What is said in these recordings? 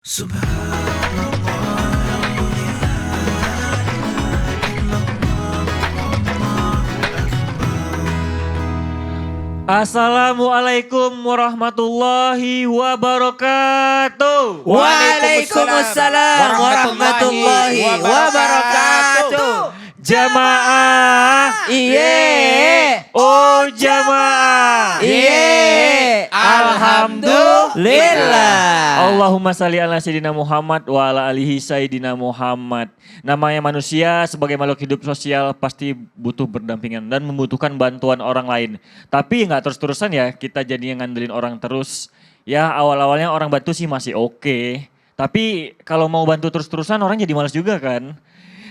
Assalamualaikum warahmatullahi wabarakatuh. Waalaikumsalam warahmatullahi wabarakatuh. Jamaah, Iye, oh jamaah, iye, alhamdulillah. Allahumma salli ala Sayyidina Muhammad wa ala alihi Sayyidina Muhammad. Namanya manusia sebagai makhluk hidup sosial pasti butuh berdampingan dan membutuhkan bantuan orang lain. Tapi nggak terus-terusan ya kita jadinya ngandelin orang terus. Ya awal-awalnya orang bantu sih masih oke. Tapi kalau mau bantu terus-terusan orang jadi malas juga kan.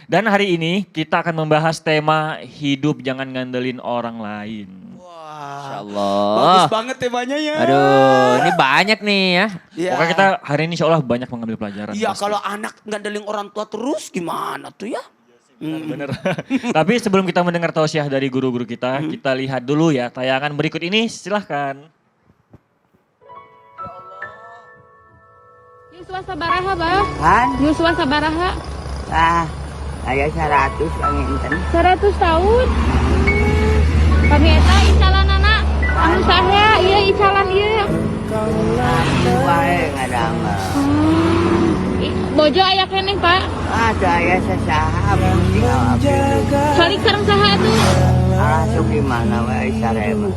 Dan hari ini kita akan membahas tema hidup jangan ngandelin orang lain. Insya Bagus Allah. banget temanya ya. Aduh, ini banyak nih ya. Iya. Pokoknya kita hari ini insya Allah banyak mengambil pelajaran. Iya, pasti. kalau anak ngandelin orang tua terus gimana tuh ya? Bener. Tapi sebelum kita mendengar tausiah dari guru-guru kita lihat dulu ya tayangan berikut ini, silahkan. Yuswa sabaraha, Bah? Kan? Yuswa sabaraha? Saya 100 yang enten. 100 tahun. Kami eta icalan anak. Anu saha, ieu icalan ieu. Wae ngadama. Bojo aya keneh, Pak. Saya sesaham. Salik sareng saha tuh? Sok di mana wae sarema.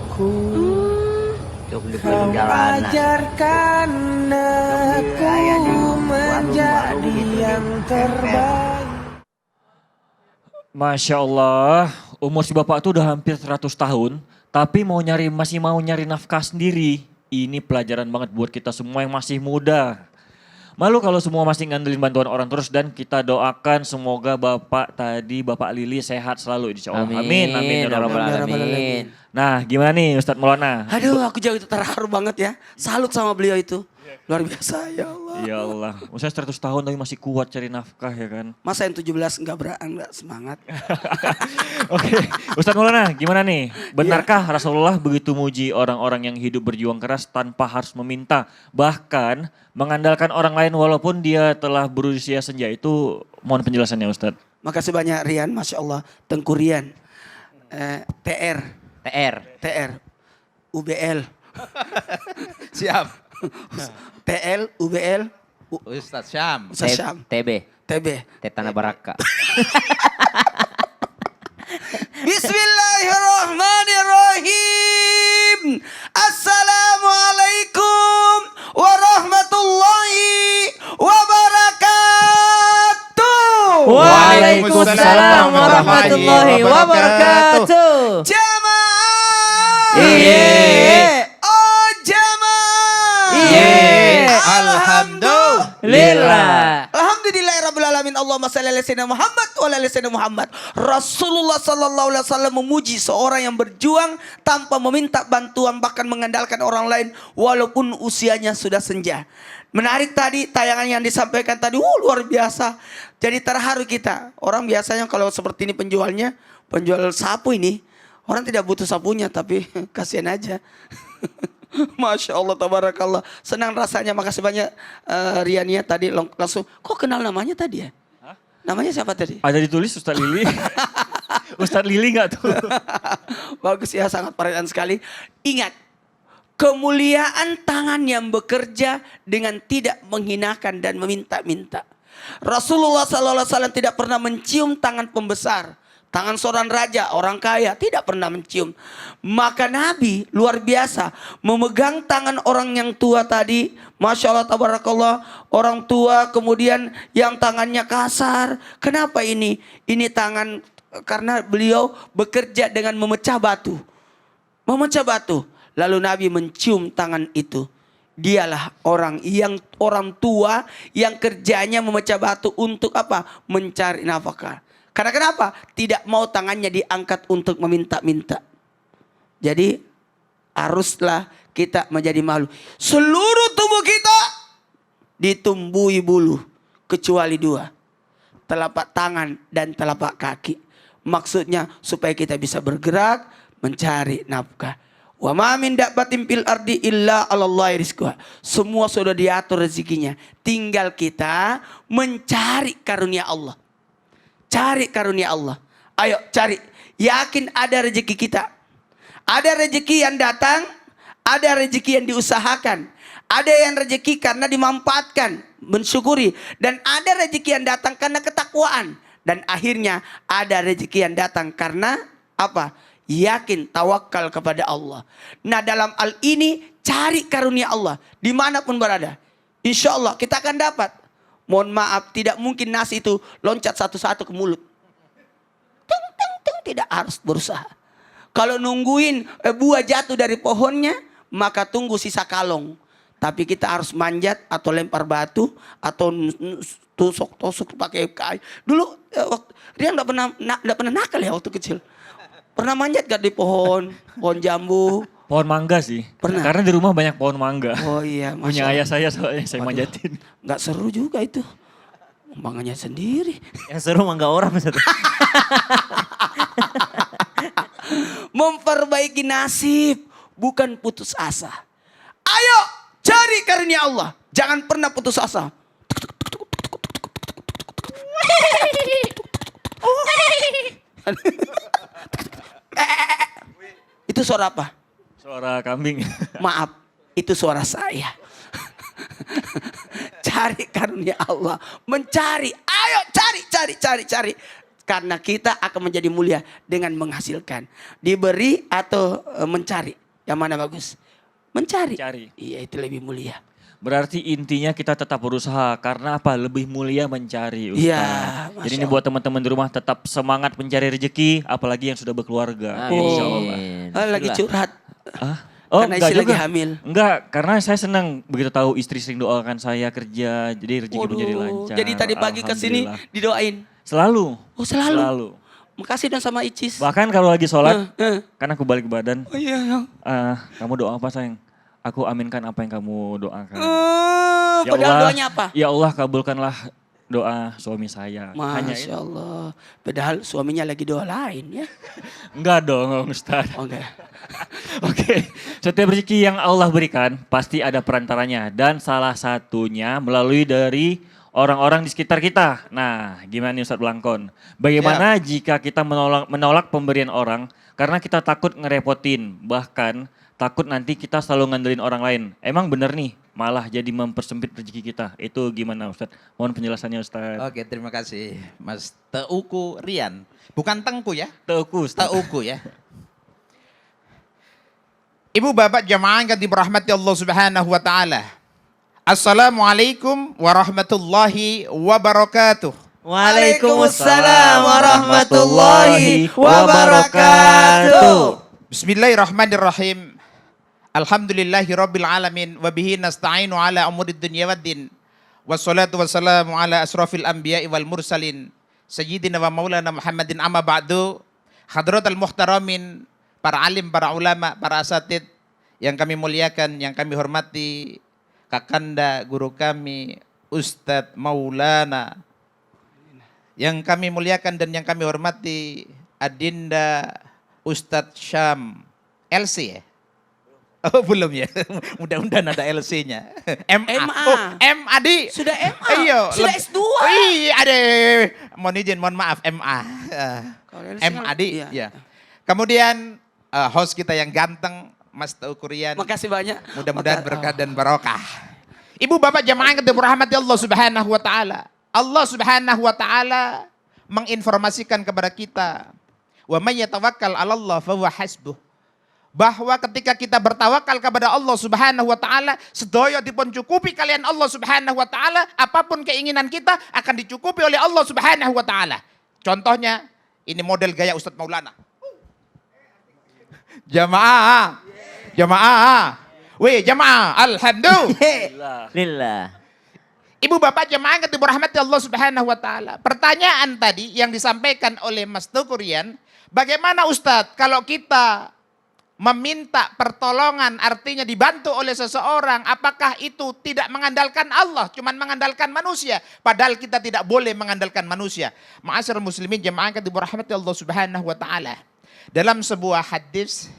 Sok di perjalanan. Ajarkan aku menjadi yang terbaik. Masya Allah, umur si bapak tuh udah hampir 100 tahun, tapi masih mau nyari nafkah sendiri. Ini pelajaran banget buat kita semua yang masih muda. Malu kalau semua masih ngandelin bantuan orang terus dan kita doakan semoga bapak Lili sehat selalu insya Allah. Amin, amin, ya Rabbal alamin. Nah gimana nih Ustadz Maulana? Aduh, aku jauh terharu banget ya. Salut sama beliau itu. Luar biasa ya Allah. Ya Allah, usia 100 tahun tapi masih kuat cari nafkah ya kan. Masa yang 17 enggak semangat. Oke, Ustadz Maulana gimana nih? Benarkah Rasulullah begitu muji orang-orang yang hidup berjuang keras tanpa harus meminta? Bahkan mengandalkan orang lain walaupun dia telah berusia senja itu, mohon penjelasannya Ustadz. Makasih banyak Rian, Masya Allah. Tengku Rian. TR. UBL. Siap. TL, UBL, Ustadz Syam. Ustaz Syam. TB, TB. Tetana Baraka. Bismillahirrahmanirrahim. Assalamualaikum warahmatullahi wabarakatuh. Waalaikumsalam warahmatullahi wabarakatuh. Jamaah. Iye. Oh jamaah. Iye. Alhamdulillah. Alhamdulillahirabbil alamin. Allahumma shalli ala sayyidina Muhammad wa ala ali sayyidina Muhammad. Rasulullah sallallahu alaihi wasallam memuji seorang yang berjuang tanpa meminta bantuan bahkan mengandalkan orang lain walaupun usianya sudah senja. Menarik tadi tayangan yang disampaikan tadi, luar biasa. Jadi terharu kita. Orang biasanya kalau seperti ini penjualnya, penjual sapu ini, orang tidak butuh sapunya tapi kasihan aja. Masya Allah, tabarakallah. Senang rasanya, makasih banyak Riania tadi langsung. Kok kenal namanya tadi ya? Hah? Namanya siapa tadi? Ada ditulis Ustadz Lili. Ustadz Lili gak tuh? Bagus ya, sangat perhatian sekali. Ingat, kemuliaan tangan yang bekerja dengan tidak menghinakan dan meminta-minta. Rasulullah SAW tidak pernah mencium tangan pembesar. Tangan seorang raja, orang kaya, tidak pernah mencium. Maka Nabi luar biasa memegang tangan orang yang tua tadi. Masya Allah, tabarakallah. Orang tua kemudian yang tangannya kasar. Kenapa ini? Ini tangan karena beliau bekerja dengan memecah batu. Memecah batu. Lalu Nabi mencium tangan itu. Dialah orang tua yang kerjanya memecah batu untuk apa? Mencari nafkah. Karena kenapa? Tidak mau tangannya diangkat untuk meminta-minta. Jadi haruslah kita menjadi malu. Seluruh tubuh kita ditumbuhi bulu. Kecuali 2. Telapak tangan dan telapak kaki. Maksudnya supaya kita bisa bergerak mencari nafkah. Wa ma min dabbatin fil ardi illa 'alallahi rizquha. Semua sudah diatur rezekinya. Tinggal kita mencari karunia Allah. Cari karunia Allah. Ayo cari. Yakin ada rezeki kita. Ada rezeki yang datang, ada rezeki yang diusahakan. Ada yang rezeki karena dimanfaatkan, mensyukuri. Dan ada rezeki yang datang karena ketakwaan. Dan akhirnya ada rezeki yang datang karena apa? Yakin, tawakal kepada Allah. Nah dalam hal ini cari karunia Allah dimanapun berada. Insya Allah kita akan dapat. Mohon maaf, tidak mungkin nasi itu loncat satu-satu ke mulut. Tung, tung, tung, tidak harus berusaha. Kalau nungguin buah jatuh dari pohonnya, maka tunggu sisa kalong. Tapi kita harus manjat atau lempar batu atau tusuk pakai kayu. Dulu Rian enggak pernah nakal ya waktu kecil. Pernah manjat gak di pohon jambu? Pohon mangga sih. Pernah. Karena di rumah banyak pohon mangga. Oh iya, Punya ayah saya soalnya saya Waduh. manjatin. Nggak seru juga itu. Mangganya sendiri. Yang seru mah nggak orang Ustaz. Memperbaiki nasib, bukan putus asa. Ayo cari karunia Allah. Jangan pernah putus asa. Itu suara apa? Suara kambing. Maaf, itu suara saya. Cari karunia Allah. Mencari. Ayo cari. Karena kita akan menjadi mulia dengan menghasilkan. Diberi atau mencari. Yang mana bagus? Mencari. Mencari. Iya, itu lebih mulia. Berarti intinya kita tetap berusaha. Karena apa? Lebih mulia mencari, Ustaz. Iya, Jadi Masya ini buat teman-teman di rumah tetap semangat mencari rezeki. Apalagi yang sudah berkeluarga. Amin. Insya Allah. Lagi curhat. Ah? Oh, Karena enggak istri juga. lagi hamil. Enggak, karena saya senang begitu tahu istri sering doakan saya kerja, jadi rezeki menjadi lancar. Jadi tadi pagi ke sini Alhamdulillah. didoain. Selalu. Oh selalu. Makasih dong sama Icis. Bahkan kalau lagi sholat, Eh. kan aku balik badan, Oh iya. kamu doa apa sayang? Aku aminkan apa yang kamu doakan. Ya Padahal Allah, doanya apa? Ya Allah kabulkanlah doa suami saya. Hanya itu. Masya Allah. Padahal suaminya lagi doa lain ya. Enggak dong Ustaz. Oh enggak. Oke, setiap rezeki yang Allah berikan pasti ada perantaranya dan salah satunya melalui dari orang-orang di sekitar kita. Nah, gimana nih Ustadz Blangkon? Bagaimana jika kita menolak pemberian orang karena kita takut ngerepotin, bahkan takut nanti kita selalu ngandelin orang lain. Emang bener nih, malah jadi mempersempit rezeki kita. Itu gimana Ustadz? Mohon penjelasannya Ustadz. Oke, terima kasih Mas Teuku Rian. Bukan Tengku ya, Teuku Ustadz. Teuku ya. Ibu bapak jamaah yang dirahmati Allah Subhanahu wa taala. Assalamualaikum warahmatullahi wabarakatuh. Waalaikumsalam warahmatullahi wabarakatuh. Bismillahirrahmanirrahim. Alhamdulillahi rabbil alamin wa bihi nasta'inu ala umurid dunya waddin. Wassalatu wassalamu ala asrafil anbiya'i wal mursalin sayyidina wa maulana Muhammadin amma ba'du. Hadratal muhtaramin, para alim, para ulama, para asatid yang kami muliakan, yang kami hormati, kakanda guru kami Ustadz Maulana, yang kami muliakan dan yang kami hormati Adinda Ustadz Syam LC ya? Oh belum ya, mudah-mudahan ada LC-nya. MA. MA. Oh, MAD. Sudah MA. Iya. Sudah S2. Iya ada. Mohon maaf MA. Kalau LC MAD. iya. Ya. Kemudian host kita yang ganteng Mas Teuku Rian. Makasih banyak. Mudah-mudahan berkah dan barokah. Ibu bapak jamaah yang dirahmati Allah Subhanahu wa taala. Allah Subhanahu wa taala menginformasikan kepada kita, wa may yatawakkal 'ala Allah fa huwa hasbuh. Bahwa ketika kita bertawakal kepada Allah Subhanahu wa taala, sedaya dipun cukupi kalian Allah Subhanahu wa taala, apapun keinginan kita akan dicukupi oleh Allah Subhanahu wa taala. Contohnya ini model gaya Ustadz Maulana. Jamaah. Jamaah. Weh, jamaah. Alhamdulillah. Lillah. Ibu bapak jamaah yang dirahmati Allah Subhanahu wa taala. Pertanyaan tadi yang disampaikan oleh Mas Teuku Rian, bagaimana Ustadz kalau kita meminta pertolongan artinya dibantu oleh seseorang, apakah itu tidak mengandalkan Allah, cuman mengandalkan manusia? Padahal kita tidak boleh mengandalkan manusia. Ma'asyiral muslimin jamaah yang dirahmati Allah Subhanahu wa taala. Dalam sebuah hadis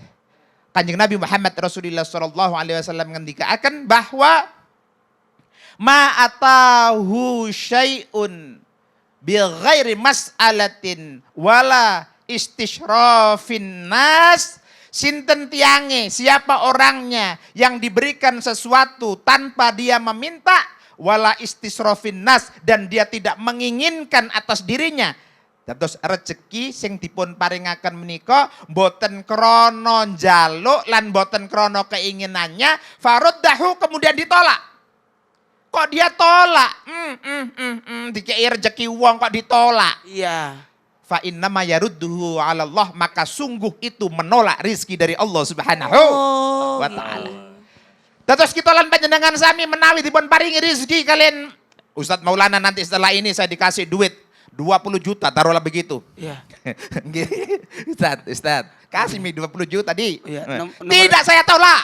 Kanjeng Nabi Muhammad Rasulullah sallallahu alaihi wasallam ngendikaaken bahwa ma atahu syai'un bi ghairi mas'alatin wala istisyrafin nas. Sinten tiange, siapa orangnya yang diberikan sesuatu tanpa dia meminta, wala istisrofin nas, dan dia tidak menginginkan atas dirinya. Dados rezeki sing dipun paringaken menika boten krana njaluk lan boten krana keinginannya, faruddahu, kemudian ditolak. Kok dia tolak? Dikei rezeki wong kok ditolak. Iya. Fa innama yarudduhu 'ala Allah, maka sungguh itu menolak rizki dari Allah Subhanahu wa taala. Dados kita lan panjenengan sami menawi dipun paringi rezeki kalian Ustadz Maulana, nanti setelah ini saya dikasih duit 20 juta, taruhlah begitu. Iya. Ustadz, kasih mi 20 juta di. Iya, Tidak saya tolak.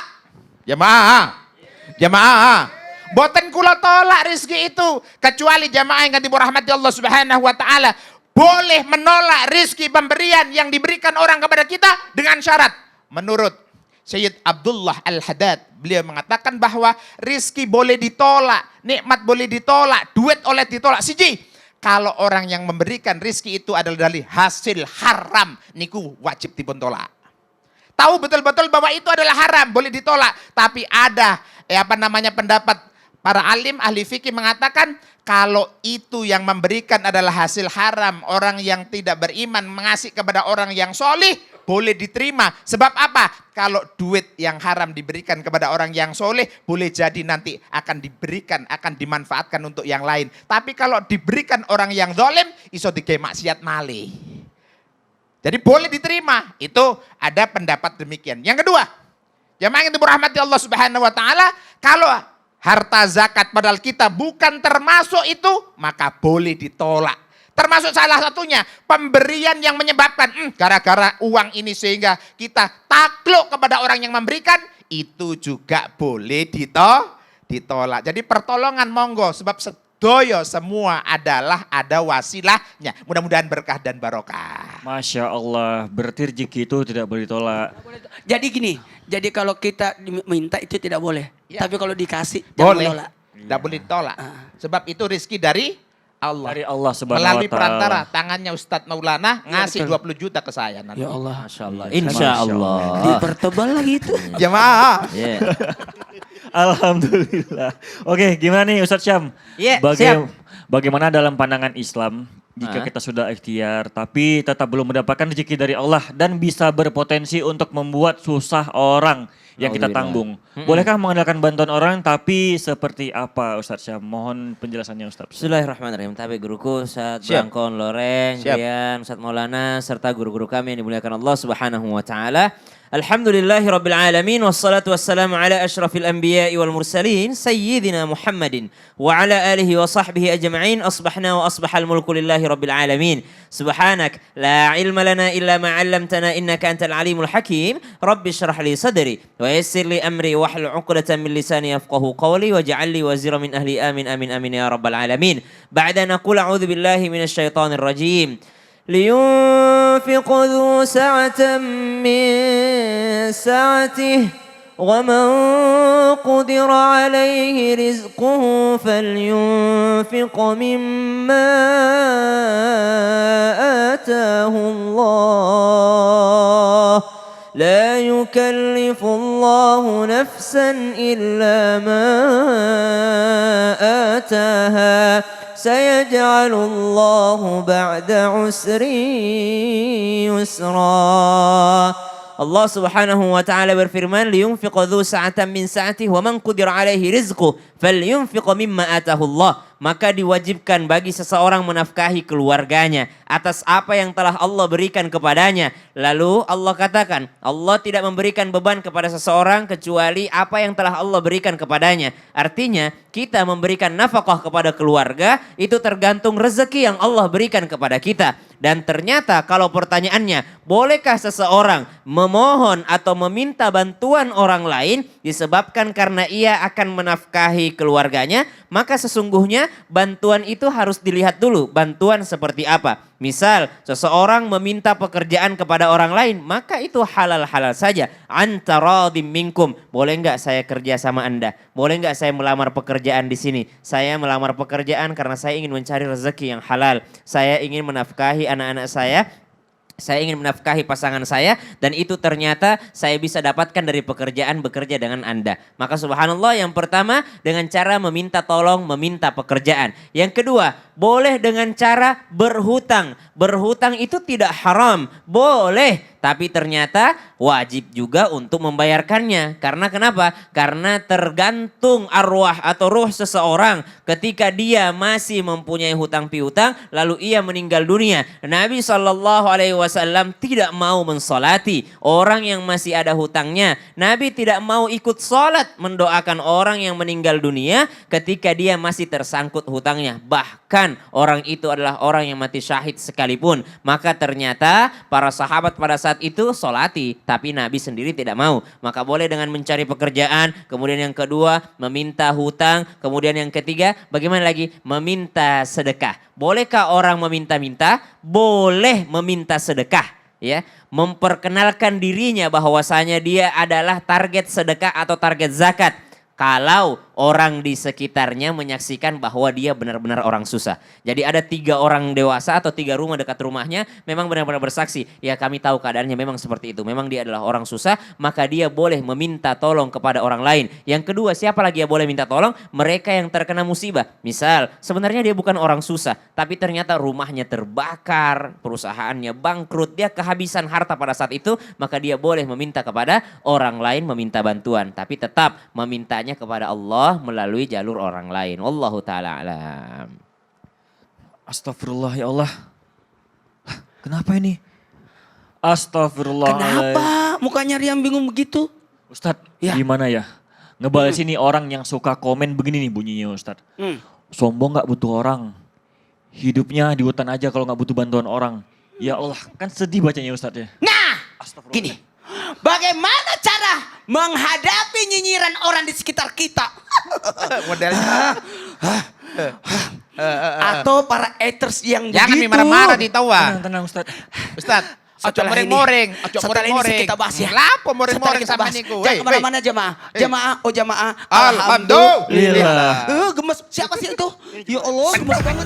Jamaah. Boten kula tolak rezeki itu kecuali jamaah yang dirahmati Allah Subhanahu wa taala boleh menolak rezeki pemberian yang diberikan orang kepada kita dengan syarat. Menurut Sayyid Abdullah Al-Haddad, beliau mengatakan bahwa rezeki boleh ditolak, nikmat boleh ditolak, duit oleh ditolak. Siji, kalau orang yang memberikan rezeki itu adalah dari hasil haram, niku wajib dipun tolak. Tahu betul-betul bahwa itu adalah haram, boleh ditolak. Tapi ada pendapat para alim ahli fikih mengatakan kalau itu yang memberikan adalah hasil haram, orang yang tidak beriman mengasih kepada orang yang solih, boleh diterima. Sebab apa? Kalau duit yang haram diberikan kepada orang yang soleh, boleh jadi nanti akan diberikan, akan dimanfaatkan untuk yang lain. Tapi kalau diberikan orang yang zalim, iso dikei maksiat malih. Jadi boleh diterima. Itu ada pendapat demikian. Yang kedua, jamaah yang dirahmati Allah Subhanahu wa taala, kalau harta zakat padahal kita bukan termasuk itu, maka boleh ditolak. Termasuk salah satunya pemberian yang menyebabkan gara-gara uang ini sehingga kita takluk kepada orang yang memberikan, itu juga boleh ditolak. Jadi pertolongan monggo, sebab sedoyo semua adalah ada wasilahnya. Mudah-mudahan berkah dan barokah. Masya Allah, berarti rezeki itu tidak boleh ditolak. Jadi gini, jadi kalau kita minta itu tidak boleh. Ya. Tapi kalau dikasih, Boleh, jangan menolak. tidak boleh ditolak. Sebab itu rezeki dari Allah. Dari Allah Subhanahu Melalui wa taala. perantara tangannya Ustadz Maulana ngasih betul. 20 juta ke saya nanti. Ya Allah. Masya Allah. Masya Insya Allah. Dipertebal lagi itu. Jamaah. Iya. Alhamdulillah. Oke, gimana nih Ustadz Syam? Iya, siap. Bagaimana dalam pandangan Islam jika Ah. kita sudah ikhtiar tapi tetap belum mendapatkan rezeki dari Allah dan bisa berpotensi untuk membuat susah orang yang kita tanggung. Bolehkah mengandalkan bantuan orang, tapi seperti apa Ustadz Syam? Mohon penjelasannya Ustadz. Bismillahirrahmanirrahim. Tapi guruku Ustadz Siap. Brangkon Loreng, Siap. Rian, Ustadz Maulana, serta guru-guru kami yang dimuliakan Allah Subhanahu wa taala. Alhamdulillahi rabbil alamin, wassalatu wassalamu ala asyrafil anbiya'i wal mursalin sayyidina Muhammadin wa ala alihi wa sahbihi ajma'in. Asbahna wa asbahal mulku lillahi rabbil alamin. Subhanak la ilma lana illa ma 'allamtana innaka antal alimul hakim. Rabbi shrah li sadri wa yassir li amri wahlul 'uqdatam min lisani yafqahu qawli waj'al li wazira min ahli. Amin amin amin ya rabbal alamin. Ba'da naqul a'udzu billahi minasy syaithanir rajim. لينفق ذو سعة من سعته ومن قدر عليه رزقه فلينفق مما آتاه الله لا يكلف الله نفسا إلا ما آتاها سيجعل الله بعد عسر يسرا. Allah Subhanahu wa taala berfirman, liyunfiq dzu sa'atan min sa'atihi wa man qudira alaihi rizquhu falyunfiq mimma atahu Allah. Maka diwajibkan bagi seseorang menafkahi keluarganya atas apa yang telah Allah berikan kepadanya. Lalu Allah katakan, Allah tidak memberikan beban kepada seseorang kecuali apa yang telah Allah berikan kepadanya. Artinya, kita memberikan nafkah kepada keluarga itu tergantung rezeki yang Allah berikan kepada kita. Dan ternyata kalau pertanyaannya, bolehkah seseorang memohon atau meminta bantuan orang lain disebabkan karena ia akan menafkahi dari keluarganya, maka sesungguhnya bantuan itu harus dilihat dulu. Bantuan seperti apa? Misal seseorang meminta pekerjaan kepada orang lain, maka itu halal-halal saja. Antaradim minkum. Boleh nggak saya kerja sama Anda? Boleh nggak saya melamar pekerjaan di sini? Saya melamar pekerjaan karena saya ingin mencari rezeki yang halal. Saya ingin menafkahi anak-anak saya ingin menafkahi pasangan saya, dan itu ternyata saya bisa dapatkan dari pekerjaan bekerja dengan Anda. Maka subhanallah, yang pertama dengan cara meminta tolong, meminta pekerjaan. Yang kedua, boleh dengan cara berhutang. Berhutang itu tidak haram, boleh. Tapi ternyata wajib juga untuk membayarkannya. Karena kenapa? Karena tergantung arwah atau ruh seseorang ketika dia masih mempunyai hutang piutang lalu ia meninggal dunia. Nabi SAW tidak mau mensolati orang yang masih ada hutangnya. Nabi tidak mau ikut sholat mendoakan orang yang meninggal dunia ketika dia masih tersangkut hutangnya. Bahkan orang itu adalah orang yang mati syahid sekalipun. Maka ternyata para sahabat pada saat itu solati, tapi Nabi sendiri tidak mau. Maka boleh dengan mencari pekerjaan, kemudian yang kedua meminta hutang, kemudian yang ketiga bagaimana lagi? Meminta sedekah. Bolehkah orang meminta-minta? Boleh meminta sedekah. Ya, memperkenalkan dirinya bahwasanya dia adalah target sedekah atau target zakat. Kalau orang di sekitarnya menyaksikan bahwa dia benar-benar orang susah. Jadi ada 3 orang dewasa atau 3 rumah dekat rumahnya memang benar-benar bersaksi. Ya kami tahu keadaannya memang seperti itu. Memang dia adalah orang susah, maka dia boleh meminta tolong kepada orang lain. Yang kedua, siapa lagi yang boleh minta tolong? Mereka yang terkena musibah. Misal sebenarnya dia bukan orang susah, tapi ternyata rumahnya terbakar, perusahaannya bangkrut, dia kehabisan harta pada saat itu, maka dia boleh meminta kepada orang lain, meminta bantuan. Tapi tetap memintanya kepada Allah melalui jalur orang lain. Wallahu ta'ala alam. Astagfirullah ya Allah. Kenapa ini? Astagfirullah. Kenapa mukanya Riam bingung begitu? Ustadz, Ya. gimana ya? Ngebales ini orang yang suka komen begini nih bunyinya Ustadz. Sombong gak butuh orang. Hidupnya di hutan aja kalau gak butuh bantuan orang. Ya Allah, kan sedih bacanya Ustadz ya. Nah, gini. Bagaimana cara menghadapi nyinyiran orang di sekitar kita? Modelnya. Atau para haters yang Jangan begitu. marah-marah ditawa. Tenang Ustadz. Ustaz, ojo Setelah ini- moring-moring, ojo setelah ini moring-moring. kita bahas ya. Lapo Setelah moring-moring kita sama bahas. niku. Jangan kemana-mana jamaah. Jamaah, oh jamaah. Alhamdulillah. Gemes. Siapa sih itu? Ya Allah, gemes banget.